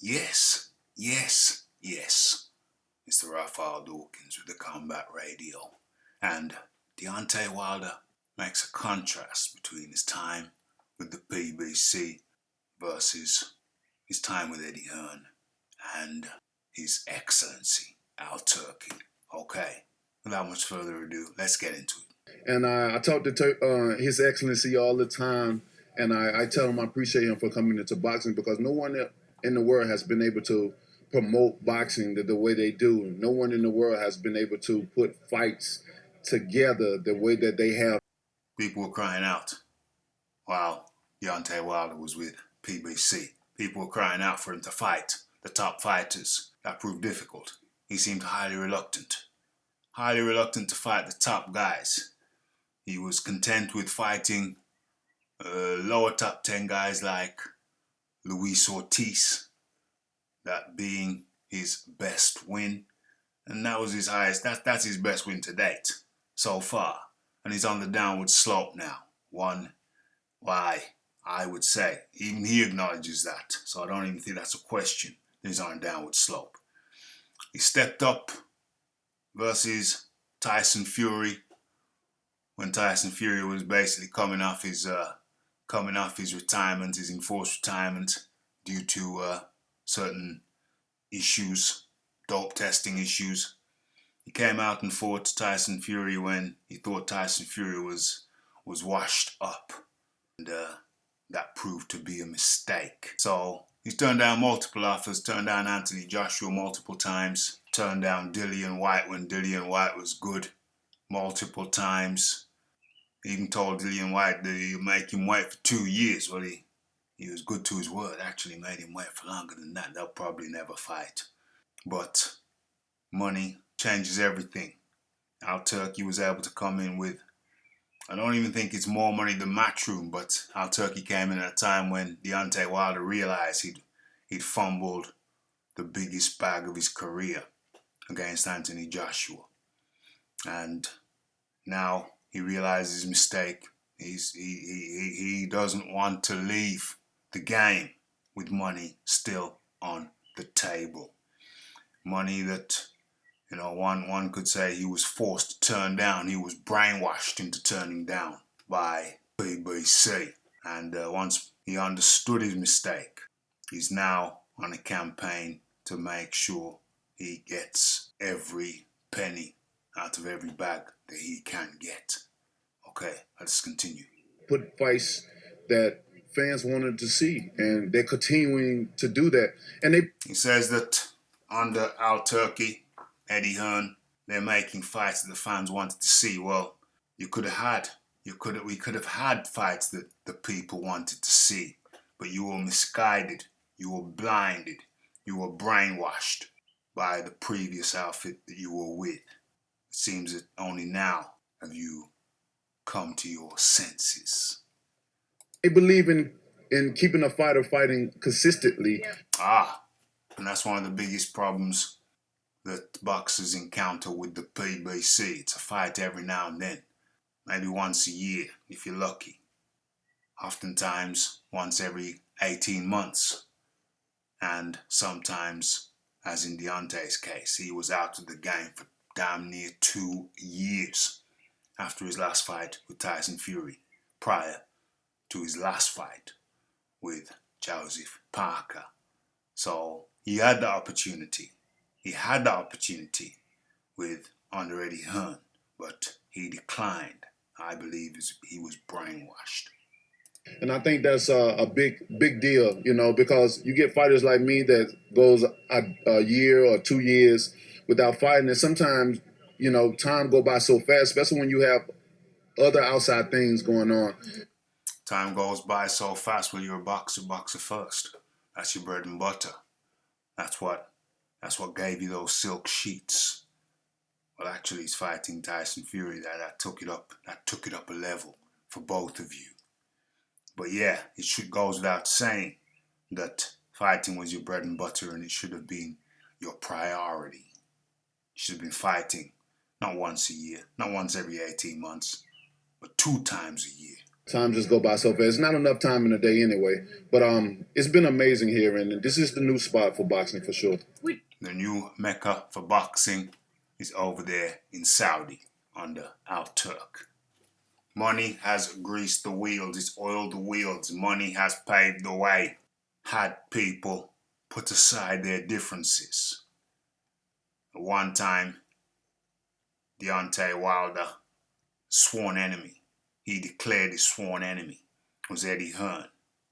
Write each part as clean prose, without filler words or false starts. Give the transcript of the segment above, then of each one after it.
Yes, yes, yes. Mr. Raphael Dawkins with the Combat Radio. And Deontay Wilder makes a contrast between his time with the PBC versus his time with Eddie Hearn and His Excellency, Al Turkey. Okay, without much further ado, let's get into it. And I talk to His Excellency all the time, and I tell him I appreciate him for coming into boxing because no one in the world has been able to promote boxing the way they do. No one in the world has been able to put fights together the way that they have. People were crying out while Deontay Wilder was with PBC. People were crying out for him to fight the top fighters. That proved difficult. He seemed highly reluctant to fight the top guys. He was content with fighting lower top 10 guys like Luis Ortiz, that being his best win. And that was his highest, that's his best win to date so far. And he's on the downward slope now. Why, I would say, even he acknowledges that. So I don't even think that's a question. He's on a downward slope. He stepped up versus Tyson Fury when Tyson Fury was basically coming off his retirement, his enforced retirement due to certain issues, dope testing issues. He came out and fought Tyson Fury when he thought Tyson Fury was washed up, and that proved to be a mistake. So he's turned down multiple offers, turned down Anthony Joshua multiple times, turned down Dillian Whyte when Dillian Whyte was good multiple times. He even told Dillian Whyte that he'd make him wait for 2 years. Well, he was good to his word, actually made him wait for longer than that. They'll probably never fight. But money changes everything. Al Turkey was able to come in with, I don't even think it's more money than Matchroom, but Al Turkey came in at a time when Deontay Wilder realized he'd fumbled the biggest bag of his career against Anthony Joshua. And now he realizes his mistake. He doesn't want to leave the game with money still on the table. Money that, one could say he was forced to turn down. He was brainwashed into turning down by PBC. And once he understood his mistake, he's now on a campaign to make sure he gets every penny out of every bag that he can get. Okay, let's continue. Put fights that fans wanted to see, and they're continuing to do that. And he says that under Al Turkey, Eddie Hearn, they're making fights that the fans wanted to see. Well, we could have had fights that the people wanted to see, but you were misguided, you were blinded, you were brainwashed by the previous outfit that you were with. It seems that only now have you come to your senses. They believe in keeping a fighter fighting consistently. And that's one of the biggest problems that boxers encounter with the PBC. It's a fight every now and then, maybe once a year if you're lucky. Oftentimes once every 18 months. And sometimes, as in Deontay's case, he was out of the game for damn near 2 years after his last fight with Tyson Fury, prior to his last fight with Joseph Parker. So he had the opportunity. He had the opportunity with under Eddie Hearn, but he declined. I believe he was brainwashed. And I think that's a big deal, because you get fighters like me that goes a year or 2 years without fighting, and sometimes, time go by so fast, especially when you have other outside things going on. Time goes by so fast when you're a boxer first. That's your bread and butter. That's what gave you those silk sheets. Well, actually, he's fighting Tyson Fury. That took it up a level for both of you. But yeah, goes without saying that fighting was your bread and butter, and it should have been your priority. You should have been fighting not once a year, not once every 18 months, but 2 times a year. Time just go by so fast. It's not enough time in a day anyway. But it's been amazing here, and this is the new spot for boxing for sure. The new mecca for boxing is over there in Saudi under Al Turk. Money has greased the wheels, it's oiled the wheels, money has paved the way. Had people put aside their differences. At one time, Deontay Wilder, sworn enemy, he declared his sworn enemy was Eddie Hearn,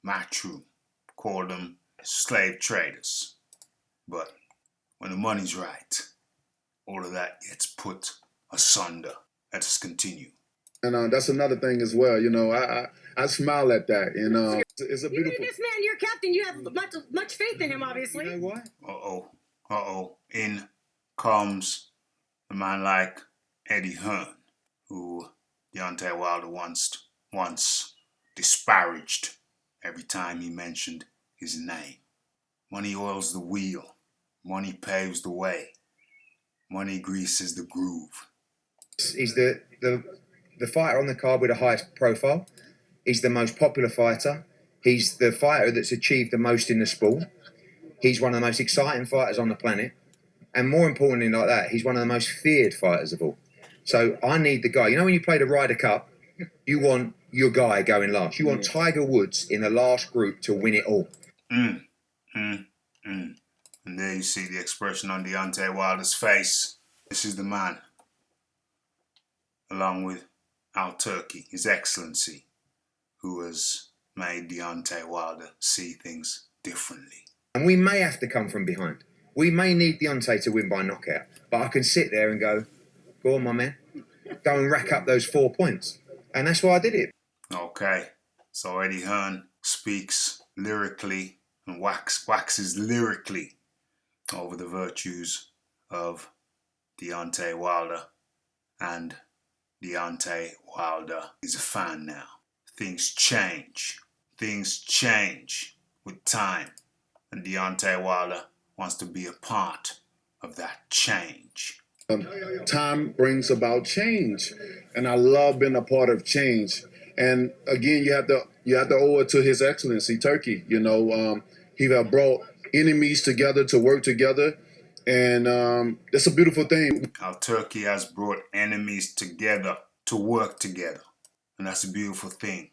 Matchroom, called them slave traders. But when the money's right, all of that gets put asunder. Let us continue. And that's another thing as well. You know, I smile at that. And it's a beautiful. This man, your captain, you have much faith in him, obviously. You know what? In comes a man like Eddie Hearn, who Deontay Wilder once disparaged every time he mentioned his name. Money oils the wheel. Money paves the way. Money greases the groove. He's the fighter on the card with the highest profile. He's the most popular fighter. He's the fighter that's achieved the most in the sport. He's one of the most exciting fighters on the planet. And more importantly like that, he's one of the most feared fighters of all. So I need the guy. You know when you play the Ryder Cup, you want your guy going last. You want Tiger Woods in the last group to win it all. And there you see the expression on Deontay Wilder's face. This is the man, along with Al Turkey, His Excellency, who has made Deontay Wilder see things differently. And we may have to come from behind. We may need Deontay to win by knockout. But I can sit there and go on, my man. Go and rack up those 4 points. And that's why I did it. Okay, so Eddie Hearn speaks lyrically and waxes lyrically over the virtues of Deontay Wilder, and Deontay Wilder is a fan now. Things change with time, and Deontay Wilder wants to be a part of that change. Time brings about change, and I love being a part of change. And again, you have to owe it to His Excellency Turkey. You know, he have brought enemies together to work together, and it's a beautiful thing. Our Turkey has brought enemies together to work together, and that's a beautiful thing.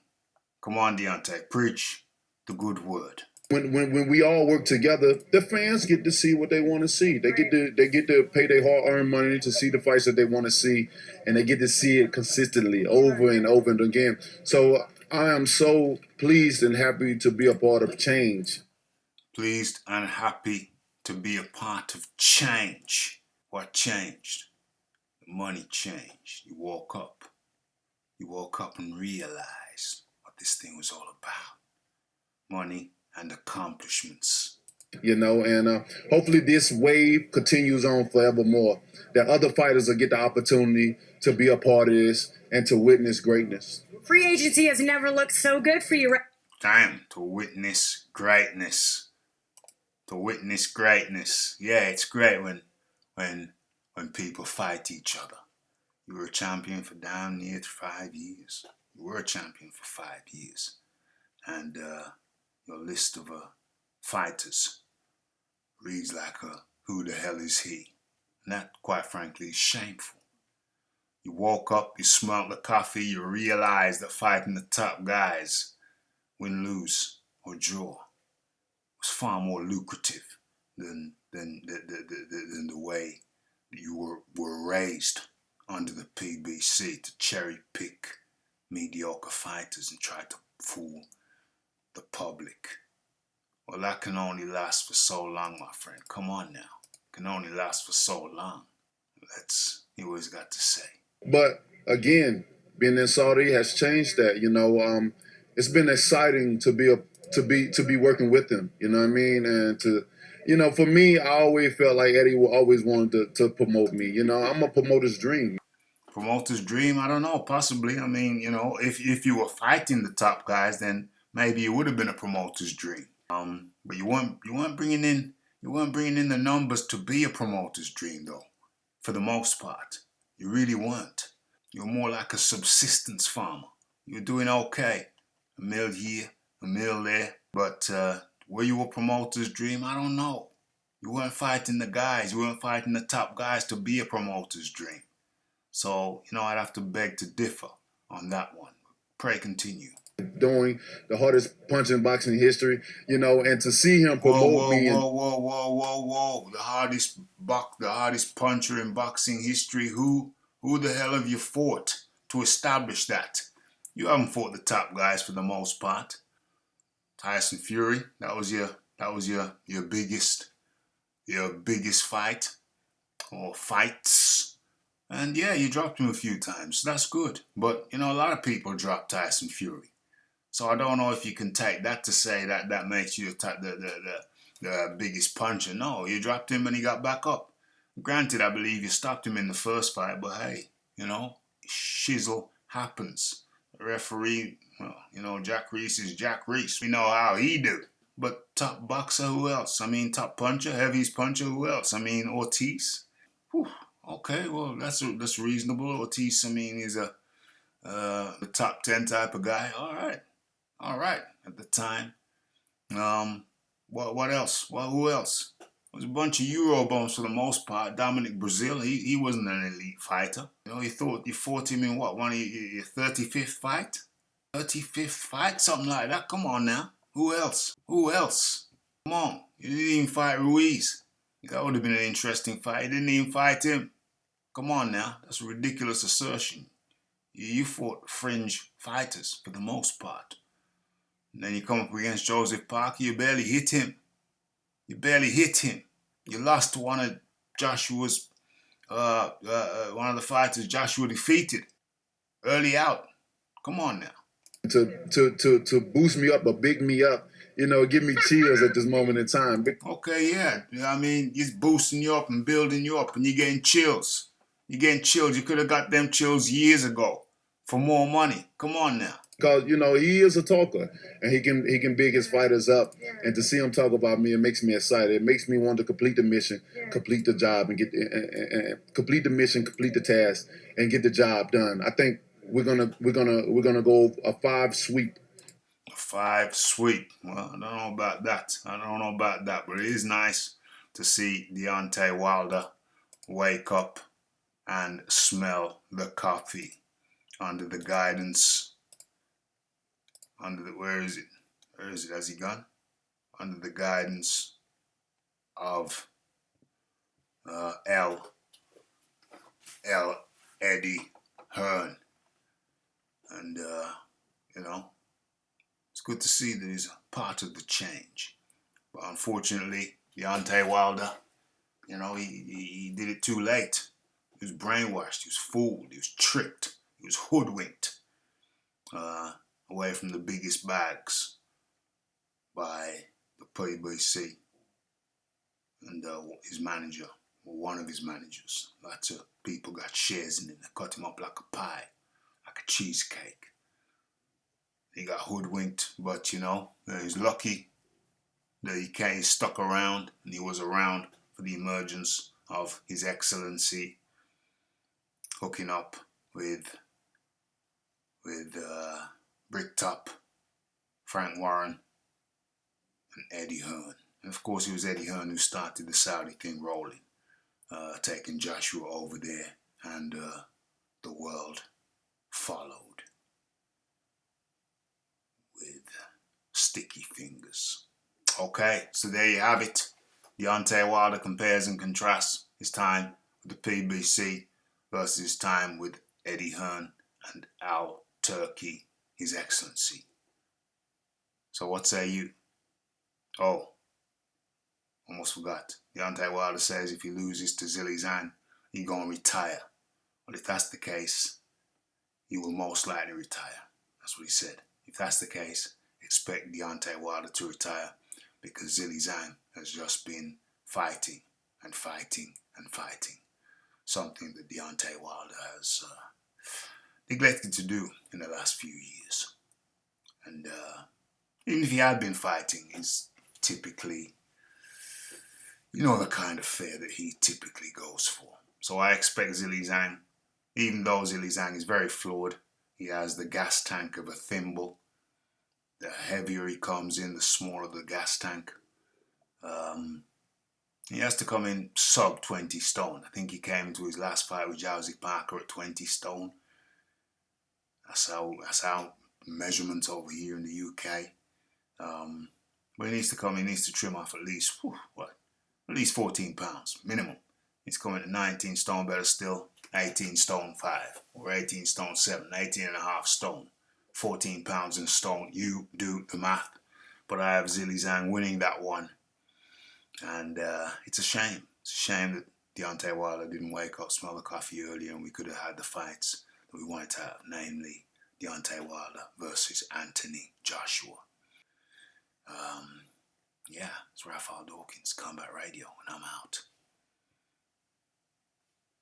Come on, Deontay, preach the good word. When we all work together, the fans get to see what they want to see. They get to pay their hard-earned money to see the fights that they want to see, and they get to see it consistently over and over and again. So I am so pleased and happy to be a part of change. Pleased and happy to be a part of change. What changed? The money changed. You woke up and realized what this thing was all about. Money and accomplishments. You know, and hopefully this wave continues on forevermore. That other fighters will get the opportunity to be a part of this and to witness greatness. Free agency has never looked so good for you. Damn, to witness greatness. To witness greatness. Yeah, it's great when people fight each other. You were a champion for damn near 5 years. You were a champion for 5 years. And your list of fighters reads like who the hell is he? And that, quite frankly, is shameful. You woke up, you smelled the coffee, you realized that fighting the top guys, win, lose, or draw, was far more lucrative than the way you were raised under the PBC to cherry pick mediocre fighters and try to fool the public. Well, that can only last for so long, my friend. Come on now. It can only last for so long. That's he always got to say. But again, being in Saudi has changed that. You know, it's been exciting to be working with him. You know what I mean? And to, you know, for me, I always felt like Eddie always wanted to promote me. You know, I'm a promoter's dream. Promoter's dream? I don't know. Possibly. I mean, you know, if you were fighting the top guys, then maybe it would have been a promoter's dream. But you weren't bringing in the numbers to be a promoter's dream, though. For the most part, you really weren't. You're more like a subsistence farmer. You're doing okay. A mil here, a mil there. But were you a promoter's dream? I don't know. You weren't fighting the guys. You weren't fighting the top guys to be a promoter's dream. So, I'd have to beg to differ on that one. Pray continue. Doing the hardest punch in boxing history, and to see him Whoa, promote whoa, me. whoa, whoa, whoa, whoa, whoa! The hardest puncher in boxing history. Who the hell have you fought to establish that? You haven't fought the top guys for the most part. Tyson Fury, that was your biggest fight or fights. And yeah, you dropped him a few times. That's good. But a lot of people drop Tyson Fury. So I don't know if you can take that to say that makes you the biggest puncher. No, you dropped him and he got back up. Granted, I believe you stopped him in the first fight, but hey, shizzle happens. The referee, well, Jack Reese is Jack Reese. We know how he do. But top boxer, who else? I mean, top puncher, heaviest puncher, who else? I mean, Ortiz. Whew. Okay, well, that's reasonable. Ortiz, I mean, is a top 10 type of guy. All right. At the time, what else? Well, who else? There was a bunch of Euro bums for the most part. Dominic Brazil, he wasn't an elite fighter. You fought him in what, one of your 35th fight? 35th fight, something like that. Come on now. Who else? Come on, you didn't even fight Ruiz. That would have been an interesting fight. You didn't even fight him. Come on now, that's a ridiculous assertion. You fought fringe fighters for the most part. And then you come up against Joseph Parker, you barely hit him. You lost to one of Joshua's, one of the fighters Joshua defeated. Early out. Come on now. To boost me up or big me up, give me chills at this moment in time. Okay, yeah. I mean, he's boosting you up and building you up and you're getting chills. You could have got them chills years ago for more money. Come on now. Because, he is a talker and he can big his fighters up. And to see him talk about me, it makes me excited. It makes me want to complete the mission, complete the job and complete the mission, complete the task and get the job done. I think we're gonna go a 5 sweep. A 5 sweep. Well, I don't know about that. But it is nice to see Deontay Wilder wake up and smell the coffee under the guidance. Where is it? Has he gone? Under the guidance of Eddie Hearn. And, it's good to see that he's a part of the change. But unfortunately, Deontay Wilder, he did it too late. He was brainwashed, he was fooled, he was tricked, he was hoodwinked away from the biggest bags by the PBC and his manager, or one of his managers. Lots of people got shares in it. They cut him up like a pie, like a cheesecake. He got hoodwinked, but he's lucky that he stuck around and he was around for the emergence of His Excellency hooking up with Bricktop, Frank Warren, and Eddie Hearn. And of course, it was Eddie Hearn who started the Saudi thing rolling, taking Joshua over there, and the world followed with sticky fingers. Okay, so there you have it. Deontay Wilder compares and contrasts his time with the PBC versus his time with Eddie Hearn and Al Turkey, His Excellency. So what say you? Oh, almost forgot. Deontay Wilder says if he loses to Zhang, he's going to retire. Well, if that's the case, he will most likely retire. That's what he said. If that's the case, expect Deontay Wilder to retire because Zhang has just been fighting and fighting and fighting. Something that Deontay Wilder has neglected to do in the last few years. And even if he had been fighting, he's typically, the kind of fare that he typically goes for. So I expect Zhang, even though Zhang is very flawed, He has the gas tank of a thimble. The heavier he comes in, the smaller the gas tank. He has to come in sub 20 stone. I think he came into his last fight with Jowsey Parker at 20 stone. That's our measurement over here in the UK. But he needs to come, he needs to trim off at least, at least 14 pounds, minimum. He's coming at 19 stone, better still, 18 stone 5, or 18 stone 7, 18 and a half stone, 14 pounds in stone. You do the math. But I have Zhang winning that one. And it's a shame. It's a shame that Deontay Wilder didn't wake up, smell the coffee earlier, and we could have had the fights that we wanted to have, namely Deontay Wilder versus Anthony Joshua. Yeah, it's Raphael Dawkins, Combat Radio, and I'm out.